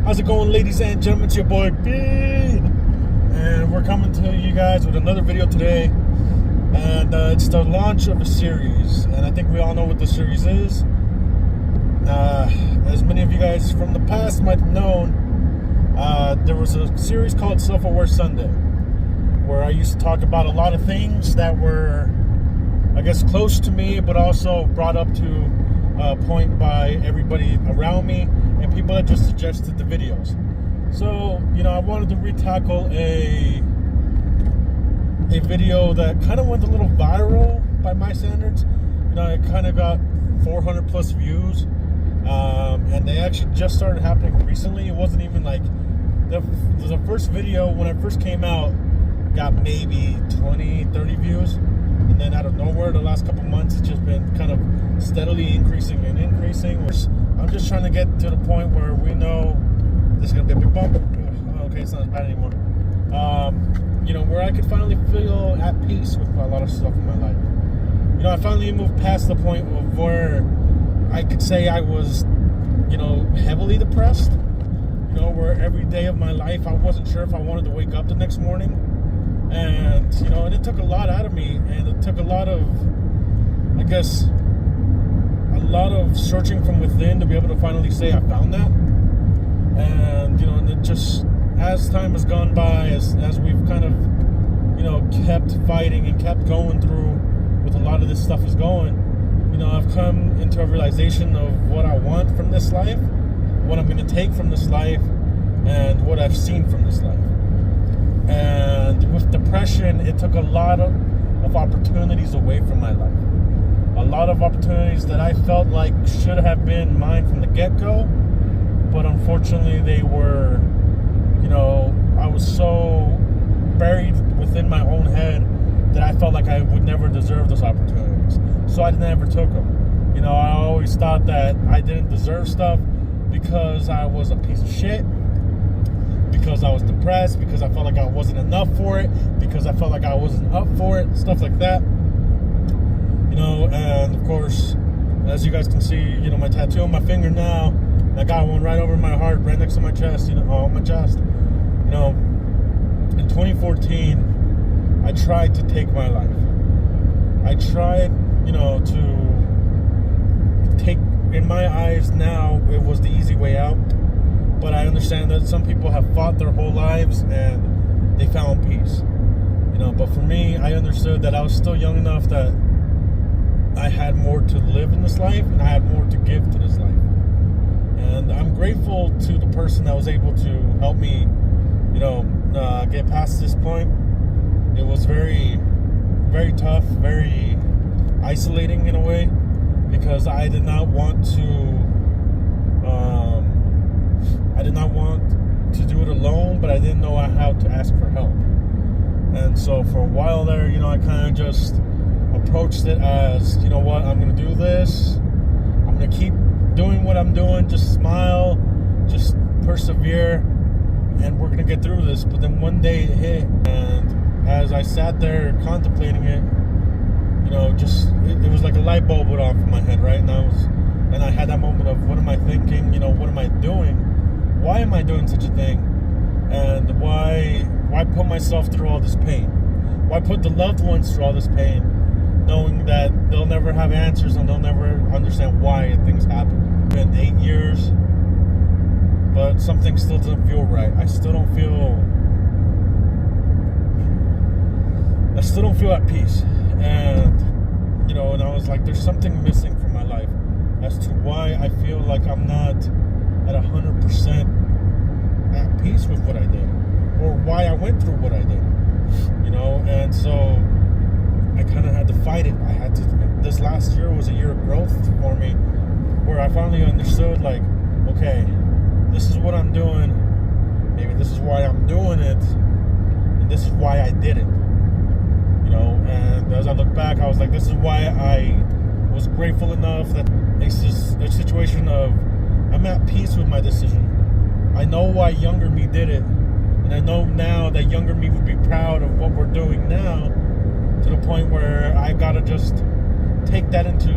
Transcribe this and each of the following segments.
How's it going, ladies and gentlemen? It's your boy B, and we're coming to you guys with another video today. And it's the launch of a series, and I think we all know what the series is. As many of you guys from the past might have known, there was a series called Self-Aware Sunday, where I used to talk about a lot of things that were, I guess, close to me, but also brought up to a point by everybody around me and people that just suggested the videos. So, I wanted to retackle a video that kind of went a little viral by my standards. It kind of got 400 plus views, and they actually just started happening recently. It wasn't even like the first video when it first came out got maybe 20-30 views, and then out of nowhere the last couple months it's just been kind of steadily increasing. I'm just trying to get to the point where we know this is gonna be a big bump. Okay, it's not as bad anymore. Where I could finally feel at peace with a lot of stuff in my life. I finally moved past the point of where I could say I was, heavily depressed. Where every day of my life I wasn't sure if I wanted to wake up the next morning. And, and it took a lot out of me, and it took a lot of, I guess, a lot of searching from within to be able to finally say I found that. And, and it just, as time has gone by, as we've kind of, kept fighting and kept going through with a lot of this stuff is going, I've come into a realization of what I want from this life, what I'm going to take from this life, and what I've seen from this life. And with depression, it took a lot of opportunities away from my life. A lot of opportunities that I felt like should have been mine from the get-go, but unfortunately they were, I was so buried within my own head that I felt like I would never deserve those opportunities. So I never took them. I always thought that I didn't deserve stuff because I was a piece of shit, because I was depressed, because I felt like I wasn't enough for it, because I felt like I wasn't up for it, stuff like that. And of course, as you guys can see, my tattoo on my finger now, I got one right over my heart, right next to my chest, on my chest. In 2014, I tried to take my life. I tried, to take, in my eyes now, it was the easy way out. But I understand that some people have fought their whole lives and they found peace. But for me, I understood that I was still young enough that I had more to live in this life and I had more to give to this life. And I'm grateful to the person that was able to help me, get past this point. It was very, very tough, very isolating in a way, because I did not want to do it alone, but I didn't know how to ask for help. And so for a while there, I kind of just approached it as, what, I'm going to do this. I'm going to keep doing what I'm doing. Just smile, just persevere, and we're going to get through this. But then one day it hit, and as I sat there contemplating it, it was like a light bulb went off in my head, right? And I had that moment of, what am I thinking? What am I doing? Why am I doing such a thing? And why put myself through all this pain? Why put the loved ones through all this pain, knowing that they'll never have answers and they'll never understand why things happen? It's been 8 years, but something still doesn't feel right. I still don't feel at peace. And, and I was like, there's something missing from my life as to why I feel like I'm not at 100% at peace with what I did, or why I went through what I did, and so I kind of had to fight it. This last year was a year of growth for me, where I finally understood, like, okay, this is what I'm doing, maybe this is why I'm doing it, and this is why I did it, and as I look back, I was like, this is why I was grateful enough that it's just a situation of, I'm at peace with my decision. I know why younger me did it, and I know now that younger me would be proud of what we're doing now, to the point where I gotta just take that into,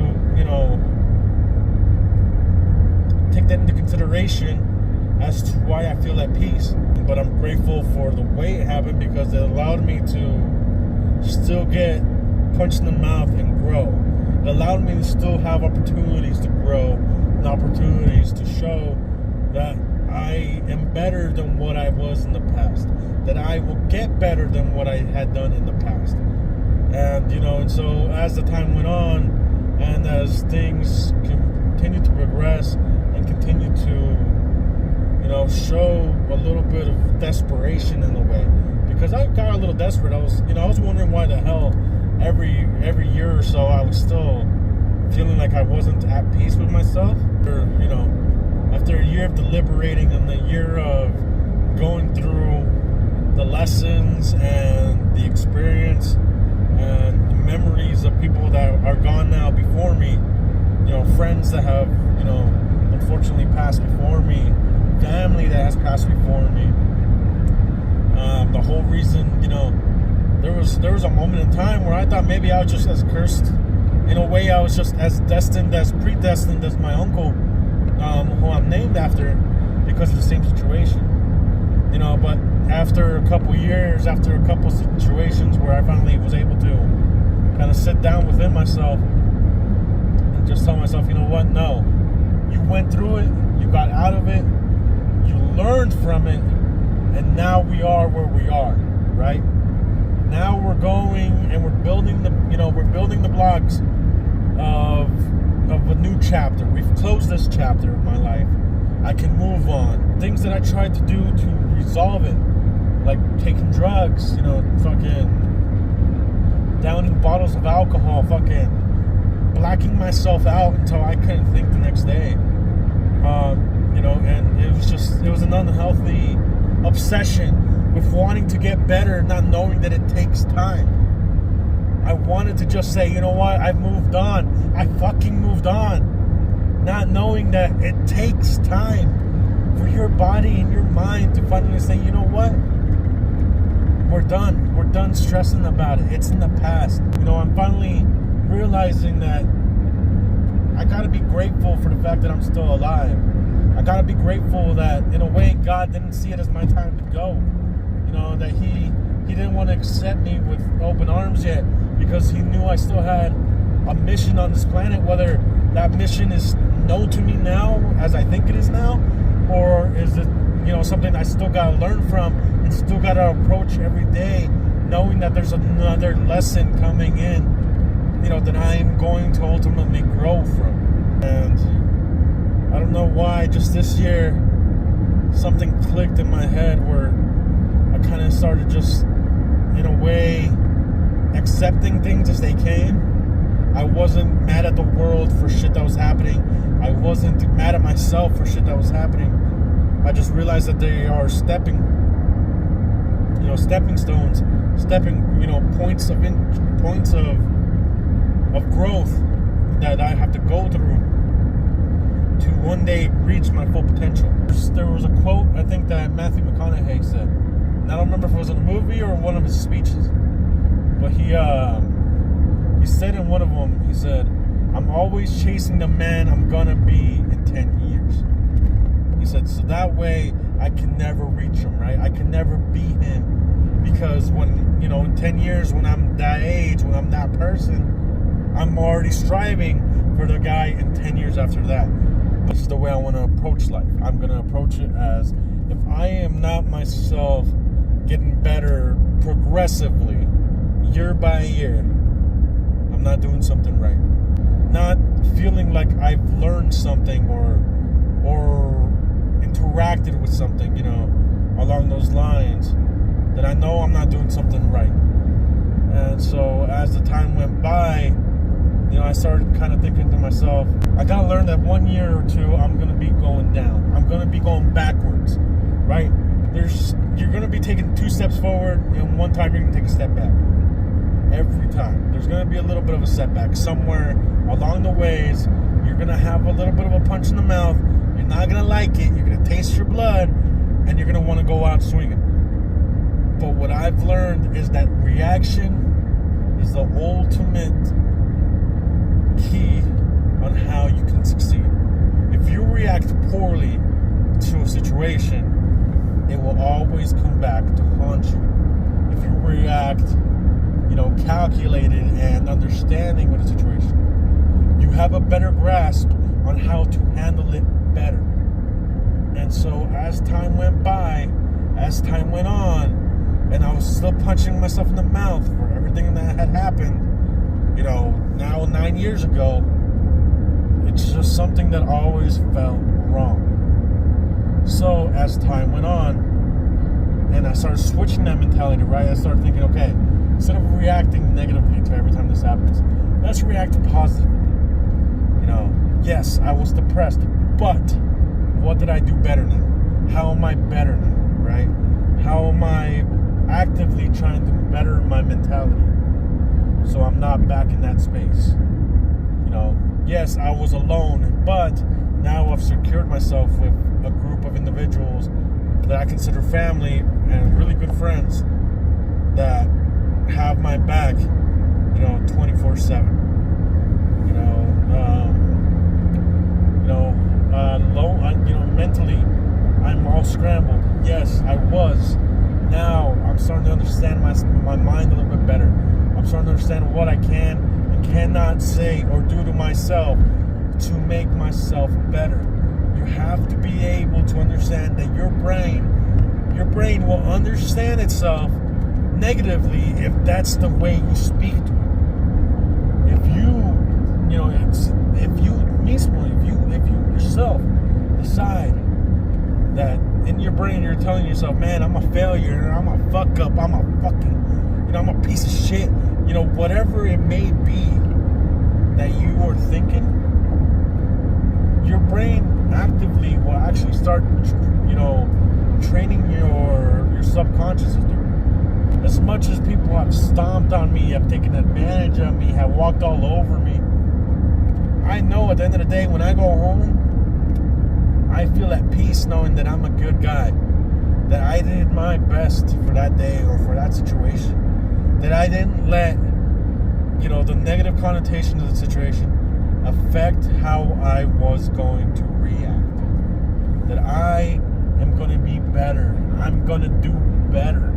take that into consideration as to why I feel at peace. But I'm grateful for the way it happened, because it allowed me to still get punched in the mouth and grow. It allowed me to still have opportunities to grow and opportunities to show that I am better than what I was in the past, that I will get better than what I had done in the past. And, you know, and so as the time went on, and as things continue to progress and continue to, you know, show a little bit of desperation in a way, because I got a little desperate. I was wondering why the hell every year or so I was still feeling like I wasn't at peace with myself. Or, you know, after a year of deliberating and a year of going through the lessons and the experience and the memories of people that are gone now before me, you know, friends that have, you know, unfortunately passed before me, family that has passed before me. The whole reason, you know, there was a moment in time where I thought maybe I was just as cursed. In a way, I was just as destined, as predestined as my uncle, who I'm named after, because of the same situation. You know, but after a couple years, after a couple situations where I finally was able to kind of sit down within myself and just tell myself, you know what, no. You went through it, you got out of it, you learned from it, and now we are where we are, right? Now we're going and we're building the blocks of a new chapter. We've closed this chapter of my life. I can move on. Things that I tried to do to resolve it, like taking drugs, you know, fucking downing bottles of alcohol, fucking blacking myself out until I couldn't think the next day. You know, and it was an unhealthy obsession with wanting to get better, not knowing that it takes time. I wanted to just say, you know what, I've moved on. I fucking moved on. Not knowing that it takes time for your body and your mind to finally say, you know what, we're done. We're done stressing about it. It's in the past. You know, I'm finally realizing that I gotta be grateful for the fact that I'm still alive. I gotta be grateful that, in a way, God didn't see it as my time to go. You know, that He didn't want to accept me with open arms yet, because He knew I still had a mission on this planet. Whether that mission is known to me now, as I think it is now, or is it, you know, something I still gotta learn from and still gotta approach every day, knowing that there's another lesson coming in, you know, that I am going to ultimately grow from. And I don't know why, just this year, something clicked in my head where I kind of started just, in a way, accepting things as they came. I wasn't mad at the world for shit that was happening. I wasn't mad at myself for shit that was happening. I just realized that they are stepping stones, points of growth that I have to go through to one day reach my full potential. There was a quote, I think, that Matthew McConaughey said, and I don't remember if it was in a movie or one of his speeches, but he said in one of them, he said, "I'm always chasing the man I'm gonna be in 10 years." He said, so that way I can never reach him, right? I can never be him, because when, you know, in 10 years, when I'm that age, when I'm that person, I'm already striving for the guy in 10 years after that. This is the way I want to approach life. I'm going to approach it as, if I am not myself getting better progressively, year by year, I'm not doing something right. Not feeling like I've learned something or interacted with something, you know, along those lines, that I know I'm not doing something right. And so as the time went by, you know, I started kind of thinking to myself, I gotta learn that 1 year or two, I'm gonna be going down. I'm gonna be going backwards, right? You're gonna be taking 2 steps forward, and one time you're gonna take a step back. Every time. There's gonna be a little bit of a setback. Somewhere along the ways, you're gonna have a little bit of a punch in the mouth. You're not gonna like it. You're gonna taste your blood, and you're gonna wanna go out swinging. But what I've learned is that reaction is the ultimate key on how you can succeed. If you react poorly to a situation, it will always come back to haunt you. If you react, calculated and understanding with a situation, you have a better grasp on how to handle it better. And so as time went by, as time went on, and I was still punching myself in the mouth for everything that had happened, now 9 years ago, it's just something that always felt wrong. So as time went on, and I started switching that mentality, right? I started thinking, okay, instead of reacting negatively to every time this happens, let's react positively. Yes, I was depressed, but what did I do better now? How am I better now, right? How am I actively trying to better my mentality so I'm not back in that space? Yes, I was alone, but now I've secured myself with a group of individuals that I consider family and really good friends that have my back, 24/7. Mentally, I'm all scrambled. Yes, I was. Now I'm starting to understand my mind a little bit better. I'm starting to understand what I can and cannot say or do to myself to make myself better. You have to be able to understand that your brain will understand itself negatively if that's the way you speak to it. If you yourself decide that in your brain you're telling yourself, man, I'm a failure, I'm a fuck up, I'm a piece of shit, whatever it may be that you are thinking, your brain actively will actually start, training your subconscious to do it. As much as people have stomped on me, have taken advantage of me, have walked all over me, I know at the end of the day, when I go home, I feel at peace knowing that I'm a good guy, that I did my best for that day or for that situation, that I didn't let, the negative connotation of the situation affect how I was going to react, that I am going to be better, I'm going to do better.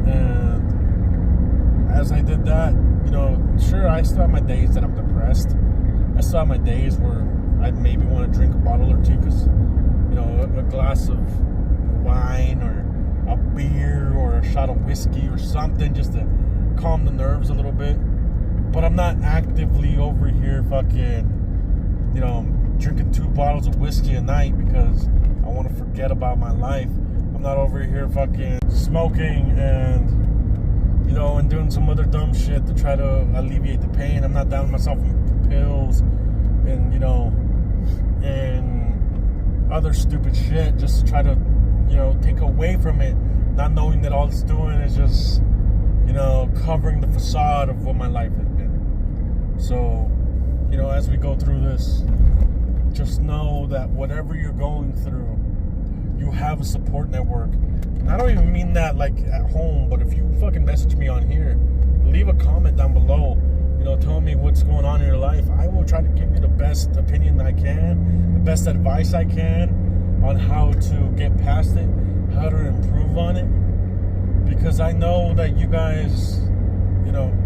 And as I did that, sure, I still have my days that I'm depressed. I still have my days where I maybe want to drink a bottle or two because, a glass of wine or a beer or a shot of whiskey or something just to calm the nerves a little bit. But I'm not actively over here fucking, drinking 2 bottles of whiskey a night because I want to forget about my life. I'm not over here fucking smoking and doing some other dumb shit to try to alleviate the pain. I'm not downing myself in pills and, and other stupid shit just to try to, take away from it, not knowing that all it's doing is just, covering the facade of what my life has been. So, as we go through this, just know that whatever you're going through, you have a support network. And I don't even mean that like at home, but if you fucking message me on here, leave a comment down below, tell me what's going on in your life. I will try to give you the best opinion I can, the best advice I can on how to get past it, how to improve on it. Because I know that you guys,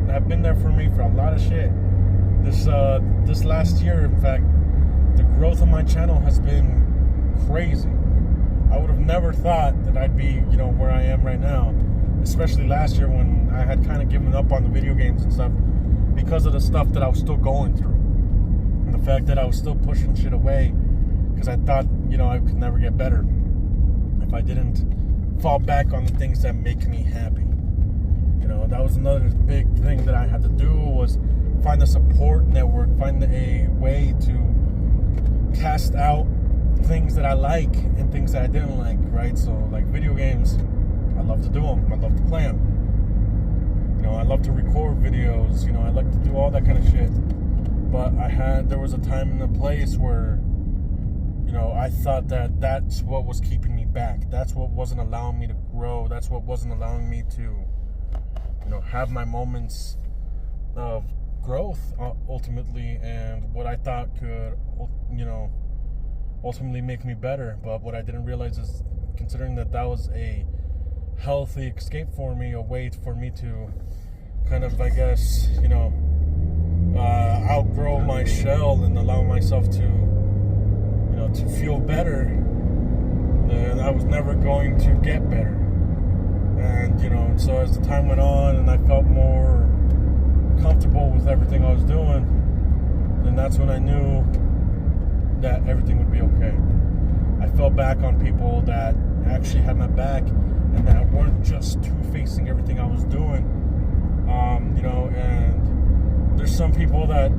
have been there for me for a lot of shit. This last year, in fact, the growth of my channel has been crazy. I would have never thought that I'd be, where I am right now, especially last year when I had kind of given up on the video games and stuff because of the stuff that I was still going through. And the fact that I was still pushing shit away because I thought, I could never get better if I didn't fall back on the things that make me happy. That was another big thing that I had to do, was find a support network, find a way to cast out things that I like and things that I didn't like, right? So like video games, I love to do them, I love to play them, I love to record videos, I like to do all that kind of shit. But there was a time and a place where I thought that that's what was keeping me back, that's what wasn't allowing me to grow, that's what wasn't allowing me to have my moments of growth ultimately, and what I thought could ultimately make me better. But what I didn't realize is, considering that was a healthy escape for me, a way for me to kind of, I guess, outgrow my shell and allow myself to, to feel better, then I was never going to get better. And, so as the time went on and I felt more comfortable with everything I was doing, then that's when I knew that everything would be okay. I fell back on people that actually had my back and that weren't just two-facing everything I was doing. And there's some people that,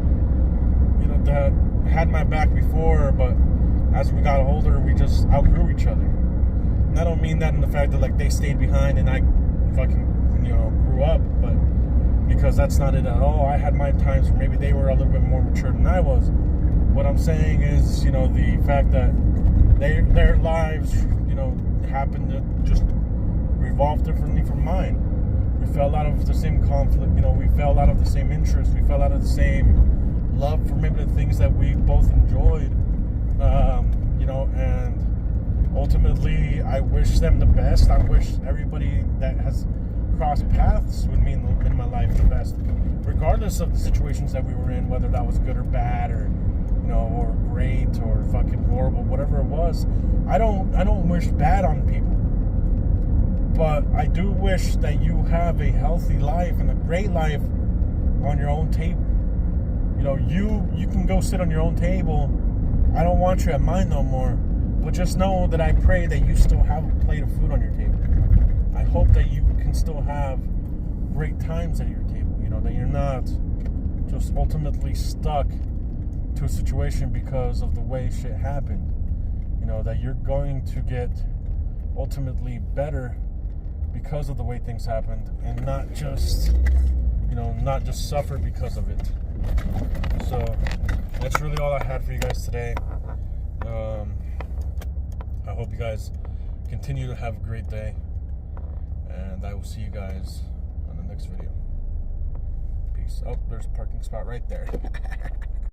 that had my back before, but as we got older, we just outgrew each other. And I don't mean that in the fact that, like, they stayed behind and I fucking, grew up, but because that's not it at all. I had my times where maybe they were a little bit more mature than I was. What I'm saying is, the fact that their lives, happened to just revolve differently from mine. We fell out of the same conflict, we fell out of the same interests, we fell out of the same love for maybe the things that we both enjoyed, and ultimately I wish them the best. I wish everybody that has crossed paths with me in my life the best, regardless of the situations that we were in, whether that was good or bad, or or great or fucking horrible, whatever it was. I don't wish bad on people, but I do wish that you have a healthy life and a great life on your own table. You can go sit on your own table. I don't want you at mine no more, but just know that I pray that you still have a plate of food on your table. I hope that you can still have great times at your table, that you're not just ultimately stuck to a situation because of the way shit happened. That you're going to get ultimately better because of the way things happened, and not just suffer because of it. So that's really all I had for you guys today. I hope you guys continue to have a great day, and I will see you guys on the next video. Peace. Oh, there's a parking spot right there.